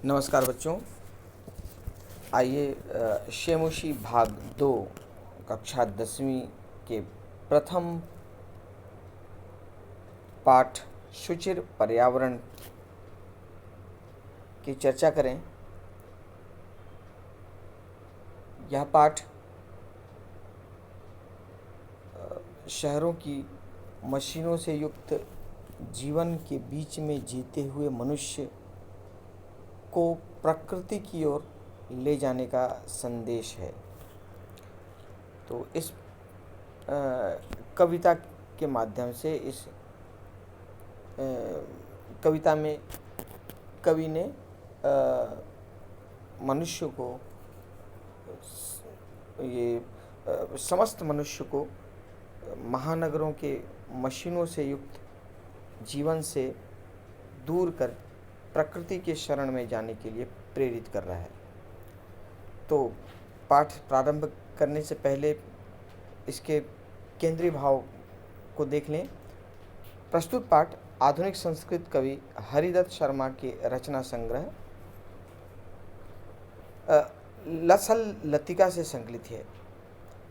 नमस्कार बच्चों। आइए शेमोशी भाग 2 कक्षा 10वीं के प्रथम पाठ सुचिर पर्यावरण की चर्चा करें। यह पाठ शहरों की मशीनों से युक्त जीवन के बीच में जीते हुए मनुष्य को प्रकृति की ओर ले जाने का संदेश है। तो इस कविता के माध्यम से इस कविता में कवि ने मनुष्य को समस्त मनुष्य को महानगरों के मशीनों से युक्त जीवन से दूर कर प्रकृति के शरण में जाने के लिए प्रेरित कर रहा है। तो पाठ प्रारंभ करने से पहले इसके केंद्रीय भाव को देख लें। प्रस्तुत पाठ आधुनिक संस्कृत कवि हरिदत्त शर्मा के रचना संग्रह लसल लतिका से संकलित है।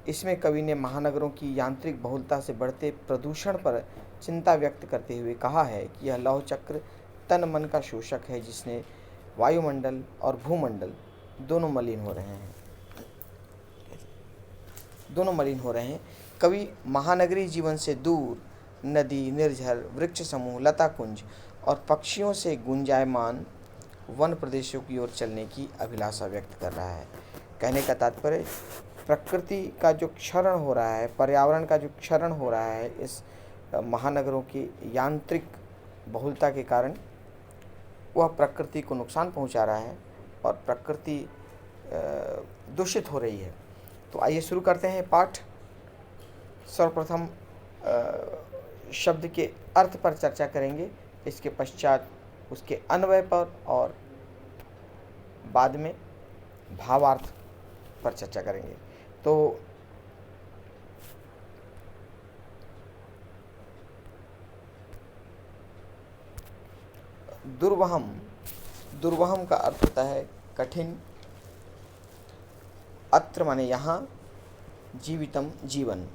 इसमें कवि ने महानगरों की यांत्रिक बहुलता से बढ़ते प्रदूषण पर चिंता व्यक्त करते हुए कहा है कि यह लौह चक्र तन मन का शोषक है, जिसने वायुमंडल और भूमंडल दोनों मलिन हो रहे हैं। कवि महानगरी जीवन से दूर नदी, निर्झर, वृक्ष समूह, लता कुंज और पक्षियों से गुंजायमान वन प्रदेशों की ओर चलने की अभिलाषा व्यक्त कर रहा है। कहने का तात्पर्य प्रकृति का जो क्षरण हो रहा है, पर्यावरण का जो क्षरण हो रहा है, इस महानगरों की यांत्रिक बहुलता के कारण वह प्रकृति को नुकसान पहुंचा रहा है और प्रकृति दूषित हो रही है। तो आइए शुरू करते हैं पाठ। सर्वप्रथम शब्द के अर्थ पर चर्चा करेंगे, इसके पश्चात उसके अन्वय पर और बाद में भावार्थ पर चर्चा करेंगे। तो दुर्वहम का अर्थ होता है कठिन। अत्र माने यहाँ, जीवितम जीवन,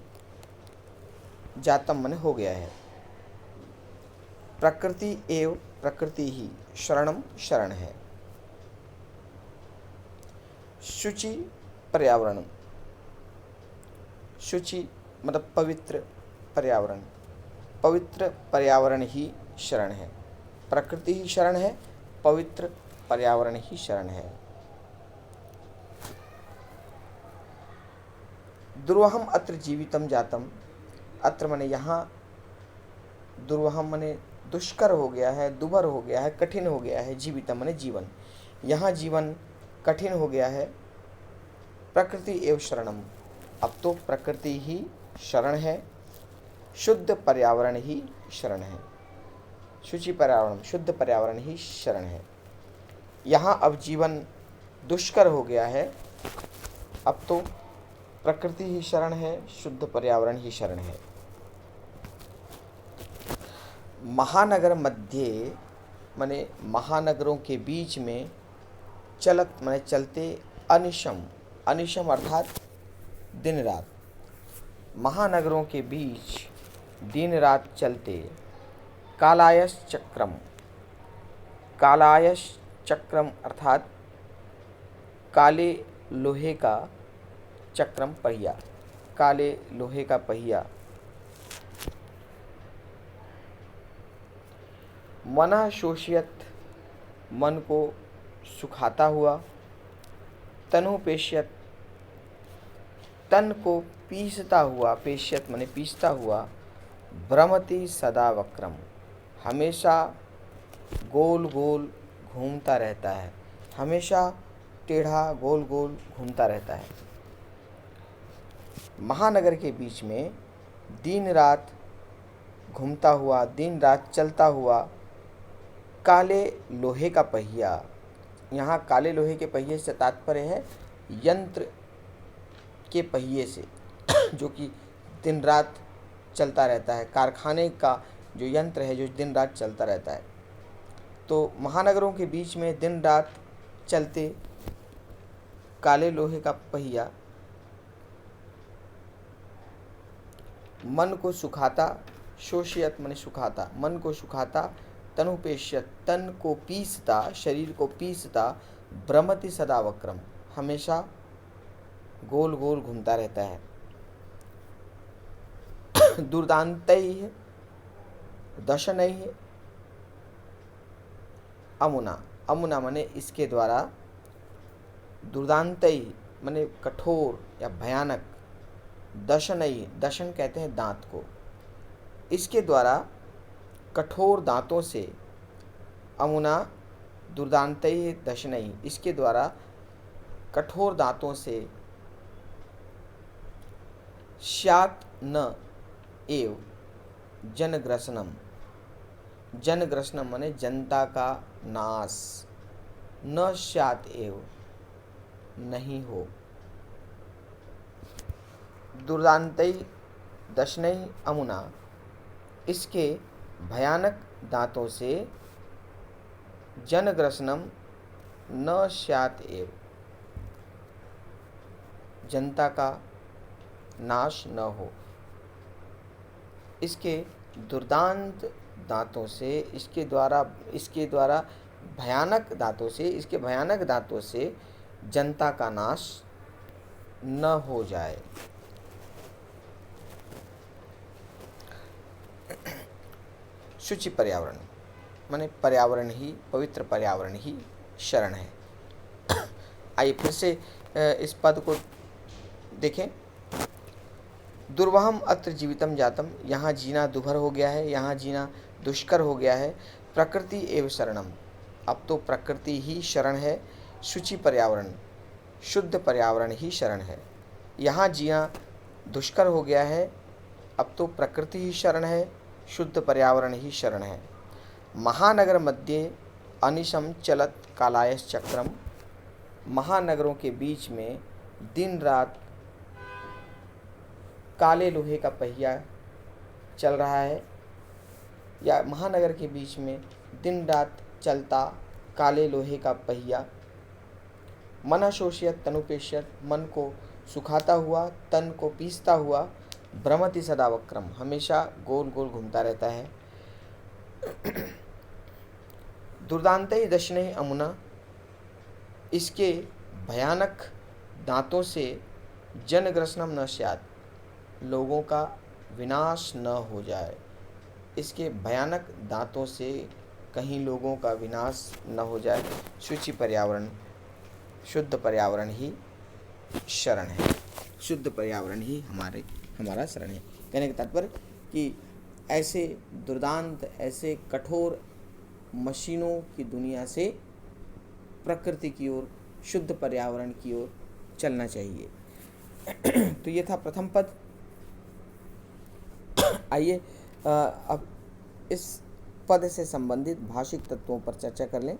जातम माने हो गया है। प्रकृति एव प्रकृति ही, शरणम शरण है। शुचि पर्यावरण, शुचि मतलब पवित्र पर्यावरण, पवित्र पर्यावरण ही शरण है। प्रकृति ही शरण है, पवित्र पर्यावरण ही शरण है। दुर्वहम अत्र जीवितम जातम, अत्र माने यहाँ, दुर्वहम माने दुष्कर हो गया है, दुभर हो गया है, कठिन हो गया है। जीवितम माने जीवन, यहाँ जीवन कठिन हो गया है। प्रकृति एव शरणम, अब तो प्रकृति ही शरण है। शुद्ध पर्यावरण ही शरण है। शुचि पर्यावरण, शुद्ध पर्यावरण ही शरण है। यहाँ अब जीवन दुष्कर हो गया है, अब तो प्रकृति ही शरण है, शुद्ध पर्यावरण ही शरण है। महानगर मध्य माने महानगरों के बीच में, चलत माने चलते, अनिशम, अनिशम अर्थात दिन रात, महानगरों के बीच दिन रात चलते, कालायस चक्रम, कालायस चक्रम अर्थात काले लोहे का चक्रम, पहिया, काले लोहे का पहिया। मना शोषयत, मन को सुखाता हुआ। तनु पेश्यत, तन को पीसता हुआ, पेश्यत माने पीसता हुआ। भ्रमति सदा वक्रम, हमेशा गोल गोल घूमता रहता है, हमेशा टेढ़ा गोल गोल घूमता रहता है। महानगर के बीच में दिन रात घूमता हुआ, दिन रात चलता हुआ काले लोहे का पहिया। यहाँ काले लोहे के पहिए से तात्पर्य है यंत्र के पहिए से, जो कि दिन रात चलता रहता है। कारखाने का जो यंत्र है जो दिन रात चलता रहता है। तो महानगरों के बीच में दिन रात चलते काले लोहे का पहिया मन को सुखाता, शोषयत माने सुखाता, मन को सुखाता, तनुपेश्यत तन को पीसता, शरीर को पीसता, भ्रमति सदा वक्रम हमेशा गोल गोल घूमता रहता है। दुर्दांतैः दशनैः अमुना, अमुना माने इसके द्वारा, दुर्दांतैः माने कठोर या भयानक, दशनैः दशन कहते हैं दांत को, इसके द्वारा कठोर दांतों से, अमुना दुर्दांतैः दशनैः इसके द्वारा कठोर दांतों से, स्यात् न एव जनग्रसनम, जनग्रसनम माने जनता का नाश, न स्यात् एव नहीं हो, दुर्दांतैः दशनैः अमुना इसके भयानक दांतों से, जनग्रसनम न स्यात् एव जनता का नाश न हो, इसके दुर्दांत दांतों से, इसके द्वारा भयानक दांतों से, इसके भयानक दांतों से जनता का नाश न हो जाए। शुचि पर्यावरण माने पर्यावरण ही, पवित्र पर्यावरण ही शरण है। आइए फिर से इस पद को देखें। दुर्वहम अत्र जीवितम जातम, यहाँ जीना दुभर हो गया है, यहाँ जीना दुष्कर हो गया है। प्रकृति एवं शरणम, अब तो प्रकृति ही शरण है। शुचि पर्यावरण, शुद्ध पर्यावरण ही शरण है। यहाँ जीना दुष्कर हो गया है, अब तो प्रकृति ही शरण है, शुद्ध पर्यावरण ही शरण है। महानगर मध्य अनिशम चलत कालायस चक्रम, महानगरों के बीच में दिन रात काले लोहे का पहिया चल रहा है, या महानगर के बीच में दिन रात चलता काले लोहे का पहिया। मन शोषयत तनुपेश्यत, मन को सुखाता हुआ, तन को पीसता हुआ, भ्रमति सदा वक्रम हमेशा गोल गोल घूमता रहता है। दुर्दांतैः दशनैः अमुना, इसके भयानक दांतों से जनग्रसनम न स्यात्, लोगों का विनाश न हो जाए, इसके भयानक दांतों से कहीं लोगों का विनाश न हो जाए। शुचि पर्यावरण, शुद्ध पर्यावरण ही शरण है, शुद्ध पर्यावरण ही हमारा शरण है। कहने का तात्पर्य कि ऐसे दुर्दांत, ऐसे कठोर मशीनों की दुनिया से प्रकृति की ओर, शुद्ध पर्यावरण की ओर चलना चाहिए। तो ये था प्रथम पद। आइए अब इस पद से संबंधित भाषिक तत्वों पर चर्चा कर लें।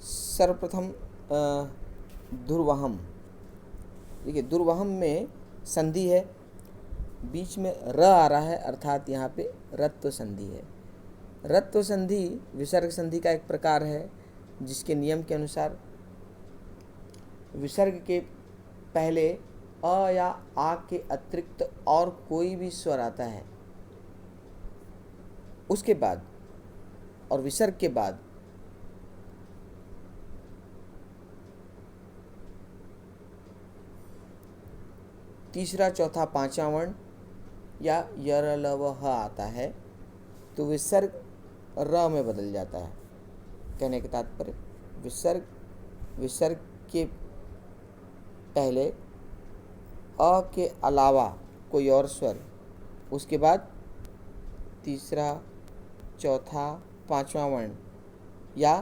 सर्वप्रथम दुर्वहम, देखिए दुर्वहम में संधि है, बीच में र आ रहा है, अर्थात यहाँ पे रत्व संधि है। रत्व संधि विसर्ग संधि का एक प्रकार है, जिसके नियम के अनुसार विसर्ग के पहले अ या आ के अतिरिक्त और कोई भी स्वर आता है, उसके बाद और विसर्ग के बाद तीसरा, चौथा, पांचवा वर्ण या यर ल व ह आता है, तो विसर्ग र में बदल जाता है। कहने के तात्पर्य विसर्ग के पहले अ के अलावा कोई और स्वर, उसके बाद तीसरा, चौथा, पांचवा वर्ण या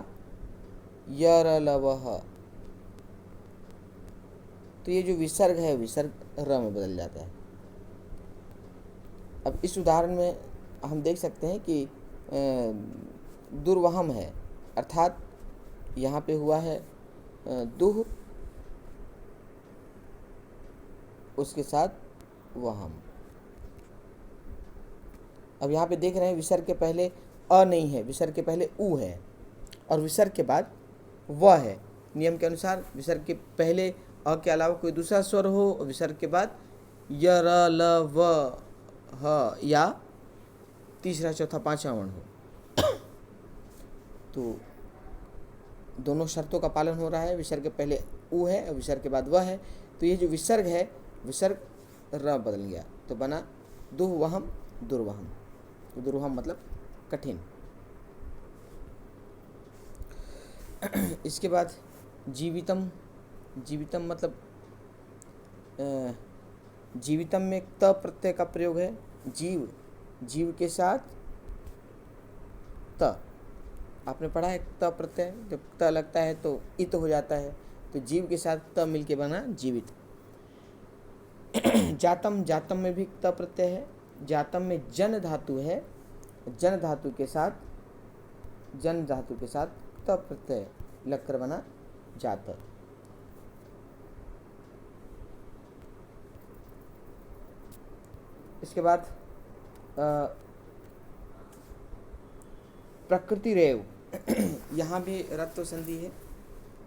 य र ल व ह, तो ये जो विसर्ग है विसर्ग र में बदल जाता है। अब इस उदाहरण में हम देख सकते हैं कि दुर्वहम है, अर्थात यहाँ पे हुआ है दुह, उसके साथ वहम। अब यहाँ पे देख रहे हैं विसर्ग के पहले अ नहीं है, विसर्ग के पहले उ है और विसर्ग के बाद व है। नियम के अनुसार विसर्ग के पहले अ के अलावा कोई दूसरा स्वर हो और विसर्ग के बाद य र ल व ह या तीसरा चौथा पांचवा वर्ण हो। तो दोनों शर्तों का पालन हो रहा है। विसर्ग के पहले उ है और विसर्ग के बाद वह है। तो ये जो विसर्ग है, विसर्ग र बदल गया तो बना दुर्वहम दुर्वहम। तो दुर्वहम मतलब कठिन। इसके बाद जीवितम, जीवितम मतलब जीवितम में त प्रत्यय का प्रयोग है। जीव, जीव के साथ त, आपने पढ़ा है त प्रत्यय, जब त लगता है तो इत हो जाता है। तो जीव के साथ त मिलके बना जीवित। जातम, जातम में भी त प्रत्यय है। जातम में जन धातु है, जन धातु के साथ, जन धातु के साथ त प्रत्यय लगकर बना जात। इसके बाद प्रकृति रेव, यहाँ भी रत्व संधि है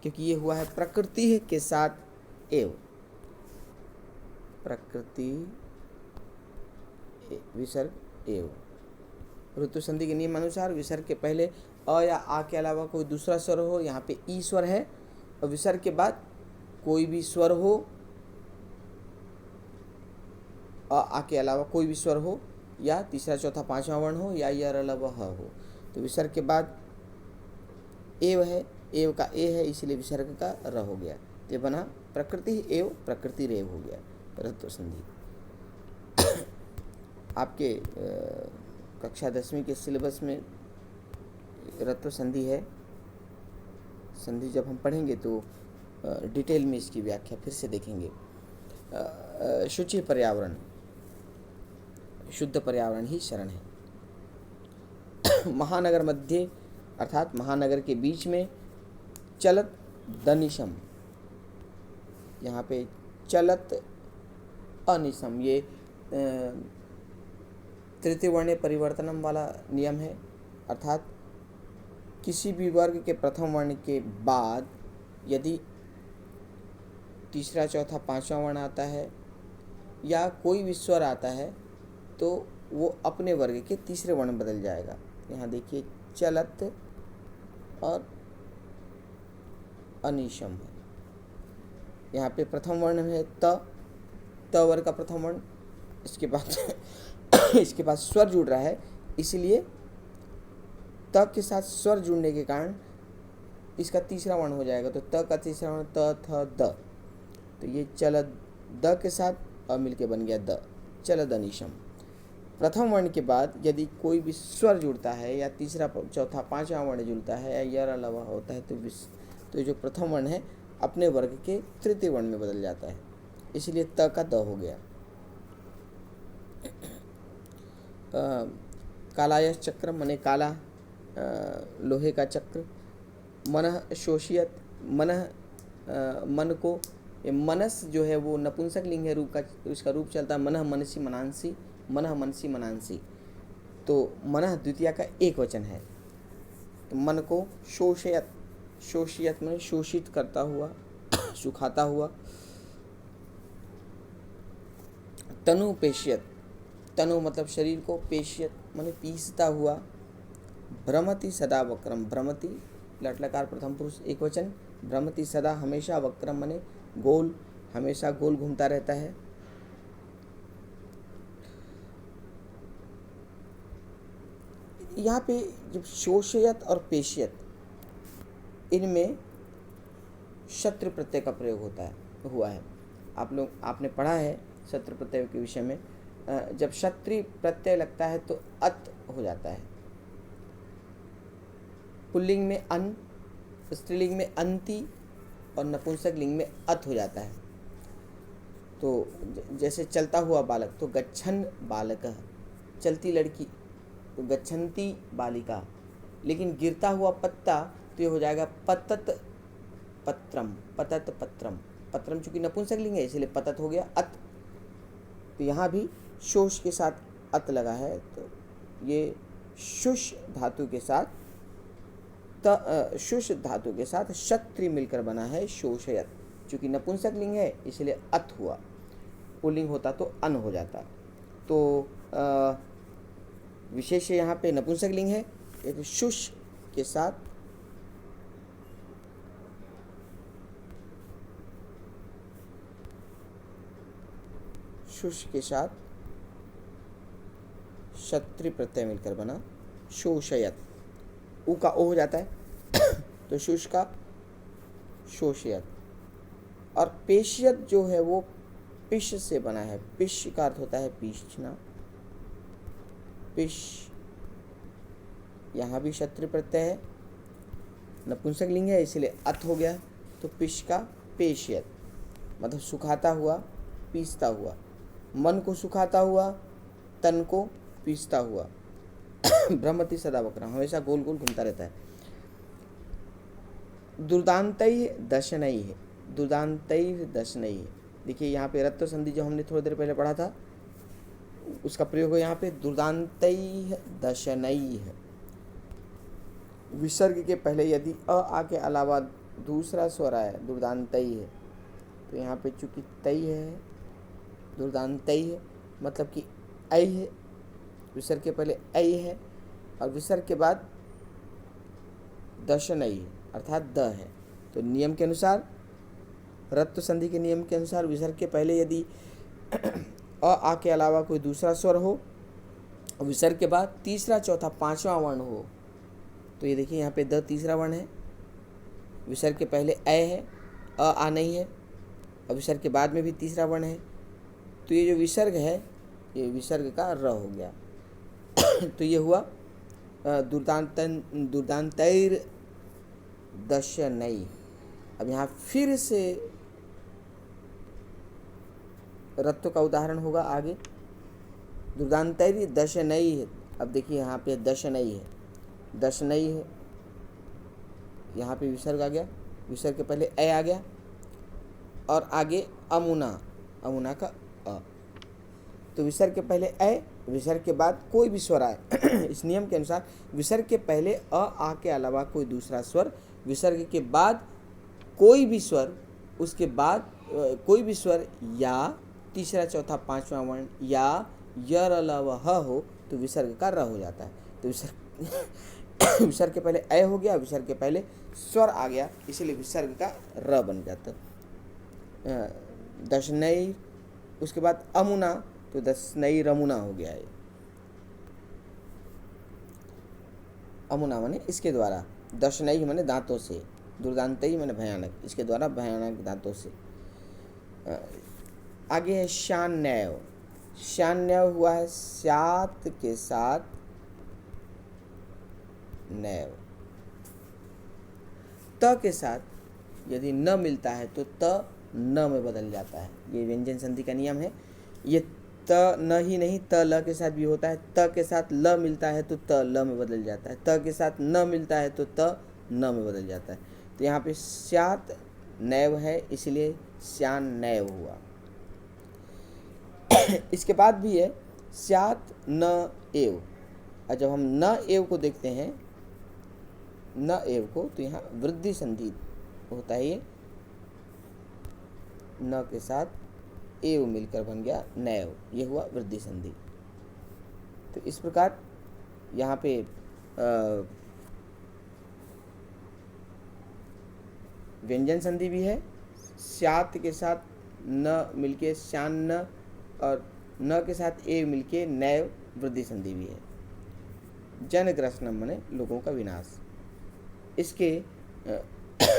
क्योंकि ये हुआ है प्रकृति के साथ एव। प्रकृति विसर्ग एव। ऋतु संधि के नियम अनुसार विसर्ग के पहले अ या आ के अलावा कोई दूसरा स्वर हो, यहाँ पे ई स्वर है, और विसर्ग के बाद कोई भी स्वर हो, आ के अलावा कोई भी स्वर हो, या तीसरा चौथा पांचवा वर्ण हो, या य र ल व ह हो। तो विसर्ग के बाद एव है, एव का ए है इसलिए विसर्ग का र हो गया। तो बना प्रकृति एव प्रकृति रेव हो गया रत्व संधि। आपके कक्षा 10वीं के सिलेबस में रत्व संधि है। संधि जब हम पढ़ेंगे तो डिटेल में इसकी व्याख्या फिर से देखेंगे। शुचि पर्यावरण, शुद्ध पर्यावरण ही शरण है। महानगर मध्य अर्थात महानगर के बीच में चलत दनिशम, यहाँ पे चलत अनिशम, ये तृतीय वर्ण परिवर्तनम वाला नियम है। अर्थात किसी भी वर्ग के प्रथम वर्ण के बाद यदि तीसरा चौथा पांचवा वर्ण आता है या कोई भी स्वर आता है तो वो अपने वर्ग के तीसरे वर्ण बदल जाएगा। यहाँ देखिए चलत और अनिशम है। यहाँ पे प्रथम वर्ण है त वर्ग का प्रथम वर्ण, इसके बाद इसके बाद स्वर जुड़ रहा है, इसलिए त के साथ स्वर जुड़ने के कारण इसका तीसरा वर्ण हो जाएगा। तो त का तीसरा वर्ण त थ द, तो ये चलद द के साथ अ मिलके बन गया द, चलद अनिशम। प्रथम वर्ण के बाद यदि कोई भी स्वर जुड़ता है या तीसरा चौथा पांचवा वर्ण जुड़ता है या यर अलावा होता है तो जो प्रथम वर्ण है अपने वर्ग के तृतीय वर्ण में बदल जाता है, इसलिए त का द हो गया। कालायस चक्र मने काला, लोहे का चक्र। मनः शोषियत, मनः मन को, ये मनस जो है वो नपुंसक लिंग है, रूप का उसका रूप चलता है मनः मनसी मनांसी, मनः मनसी मनांसी। तो मनः द्वितीया का एक वचन है। तो मन को शोषयत, शोषियत में शोषित करता हुआ, सुखाता हुआ। तनु पेशियत, तनु मतलब शरीर को, पेशियत माने पीसता हुआ। भ्रमति सदा वक्रम, भ्रमति लट लकार प्रथम पुरुष एक वचन, भ्रमति सदा हमेशा, वक्रम माने गोल, हमेशा गोल घूमता रहता है। यहाँ पे जब शोषयत और पेशियत, इनमें शत्रु प्रत्यय का प्रयोग होता है, हुआ है। आपने पढ़ा है शत्रु प्रत्यय के विषय में। जब शत्रु प्रत्यय लगता है तो अत हो जाता है। पुल्लिंग में अन, स्त्रीलिंग में अंति और नपुंसक लिंग में अत हो जाता है। तो जैसे चलता हुआ बालक तो गच्छन बालकः, चलती लड़की तो गच्छन्ति बालिका। लेकिन गिरता हुआ पत्ता तो ये हो जाएगा पतत पत्रम, पतत पत्रम। पत्रम चूंकि नपुंसक लिंग है इसलिए पतत हो गया अत। तो यहाँ भी शोष के साथ अत लगा है, तो ये शुष धातु के साथ शुष धातु के साथ क्षत्रि मिलकर बना है शोषयत। चूँकि नपुंसक लिंग है इसलिए अत हुआ, पुल्लिंग होता तो अन हो जाता। तो विशेष यहाँ पे नपुंसक लिंग है, एक शुष के साथ क्षत्रि प्रत्यय मिलकर बना शोषयत। उ का ओ हो जाता है तो शुष का शोषयत। और पेशियत जो है वो पिश से बना है। पिश का अर्थ होता है पीछना। पिश, यहाँ भी क्षत्रि प्रत्यय है, नपुंसक लिंग है इसलिए अत हो गया। तो पिश का पेशियत मतलब सुखाता हुआ, पीसता हुआ। मन को सुखाता हुआ, तन को पीसता हुआ। भ्रमति सदा वक्र, हमेशा गोल गोल घूमता रहता है। दुर्दांतई दशनई है, दुर्दांतई दशनई है। देखिए यहाँ पे रत्व संधि जो हमने थोड़ी देर पहले पढ़ा था उसका प्रयोग है यहाँ पे दुर्दांतई दशनई है। विसर्ग के पहले यदि अ आ के अलावा दूसरा स्वर आए, दुर्दांतई है, तो यहाँ पे चूंकि तई है, दुर्दांतई है मतलब कि ऐ है। विसर्ग के पहले ऐ है और विसर्ग के बाद दशनई है अर्थात द है। तो नियम के अनुसार, रत्व संधि के नियम के अनुसार विसर्ग के पहले यदि अ आ के अलावा कोई दूसरा स्वर हो और विसर्ग के बाद तीसरा, चौथा, पांचवा वर्ण हो, तो ये देखिए यहाँ पे द तीसरा वर्ण है, विसर्ग के पहले ऐ है, अ आ नहीं है और विसर्ग के बाद में भी तीसरा वर्ण है। तो ये जो विसर्ग है ये विसर्ग का र हो गया। तो ये हुआ दुर्दांतैर दशनई। अब यहाँ फिर से रत्व का उदाहरण होगा आगे। दुर्दांतैर दशनई है। अब देखिए यहाँ पे दशनई है, दशनई है, यहाँ पे विसर्ग आ गया, विसर्ग के पहले ए आ गया और आगे अमुना, अमुना का अ। तो विसर्ग के पहले ए, विसर्ग के बाद कोई भी स्वर आए इस नियम के अनुसार विसर्ग के पहले अ आ के अलावा कोई दूसरा स्वर, विसर्ग के बाद कोई भी स्वर, उसके बाद कोई भी स्वर या तीसरा, चौथा, पांचवा वर्ण या य र ल व ह हो तो विसर्ग का र हो जाता है। तो विसर्ग के पहले ए हो गया, विसर्ग के पहले स्वर आ गया, इसीलिए विसर्ग का र बन जाता। दशनई, उसके बाद अमुना, तो दशनई रमुना हो गया है। अमुना माने इसके द्वारा, दशनई माने दांतों से, दुर्दांतई माने भयानक, इसके द्वारा भयानक दांतों से। आगे है शान्यव। शान्यव हुआ है स्यात के साथ नैव। त के साथ यदि न मिलता है तो त न में बदल जाता है। ये व्यंजन संधि का नियम है। ये त न ही नहीं, त ल के साथ भी होता है। त के साथ ल मिलता है तो त ल में बदल जाता है। त के साथ न मिलता है तो त न में बदल जाता है। तो यहाँ पे स्यात नैव है इसलिए श्यान नैव हुआ। इसके बाद भी है स्यात न एव। और जब हम न एव को देखते हैं, न एव को, तो यहाँ वृद्धि संधि होता है। ये न के साथ एव मिलकर बन गया नैव, ये हुआ वृद्धि संधि। तो इस प्रकार यहाँ पे व्यंजन संधि भी है। स्यात के साथ न मिलके श्यान्न और न के साथ ए मिलके नैव वृद्धि संधि भी है। जनग्रसनम माने लोगों का विनाश। इसके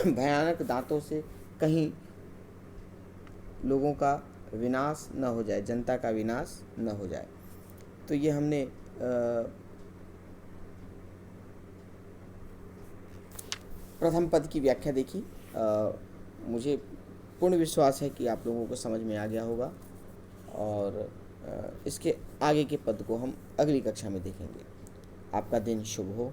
भयानक दांतों से कहीं लोगों का विनाश न हो जाए, जनता का विनाश न हो जाए। तो ये हमने प्रथम पद की व्याख्या देखी। मुझे पूर्ण विश्वास है कि आप लोगों को समझ में आ गया होगा और इसके आगे के पद को हम अगली कक्षा में देखेंगे। आपका दिन शुभ हो।